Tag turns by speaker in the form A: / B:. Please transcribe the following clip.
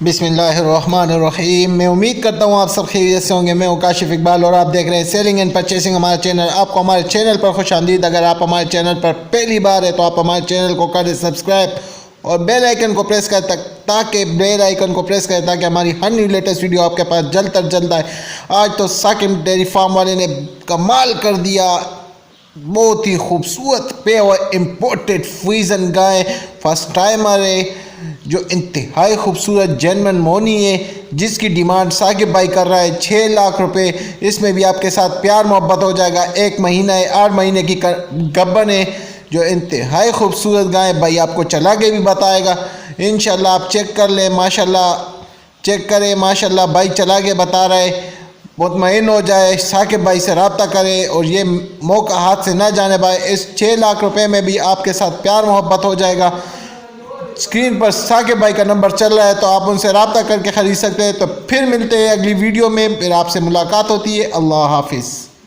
A: بسم اللہ الرحمن الرحیم. میں امید کرتا ہوں آپ سب خیریت سے ہوں گے. میں ہوں کاشف اقبال اور آپ دیکھ رہے ہیں سیلنگ اینڈ پرچیسنگ ہمارا چینل. آپ کو ہمارے چینل پر خوش آمدید. اگر آپ ہمارے چینل پر پہلی بار ہے تو آپ ہمارے چینل کو کریں سبسکرائب اور بیل آئیکن کو پریس کریں تاکہ ہماری ہر نیو لیٹسٹ ویڈیو آپ کے پاس جلد تر جلد آئے. آج تو ثاقب ڈیری فارم والے نے کمال کر دیا. بہت ہی خوبصورت پیور امپورٹڈ فریزن گائے فرسٹ ٹائمر ہے جو انتہائی خوبصورت جینون مونی ہے جس کی ڈیمانڈ ثاقب بھائی کر رہا ہے 6 لاکھ روپے. اس میں بھی آپ کے ساتھ پیار محبت ہو جائے گا. 1 مہینہ ہے, 8 مہینے کی گبن ہے جو انتہائی خوبصورت گائے. بھائی آپ کو چلا کے بھی بتائے گا انشاءاللہ. آپ چیک کر لیں, ماشاءاللہ چیک کریں, ماشاءاللہ بھائی چلا کے بتا رہے. مطمئن ہو جائے, ثاقب بھائی سے رابطہ کرے اور یہ موقع ہاتھ سے نہ جانے پائے. اس 6 لاکھ روپے میں بھی آپ کے ساتھ پیار محبت ہو جائے گا. اسکرین پر ثاقب بھائی کا نمبر چل رہا ہے تو آپ ان سے رابطہ کر کے خرید سکتے ہیں. تو پھر ملتے ہیں اگلی ویڈیو میں, پھر آپ سے ملاقات ہوتی ہے. اللہ حافظ.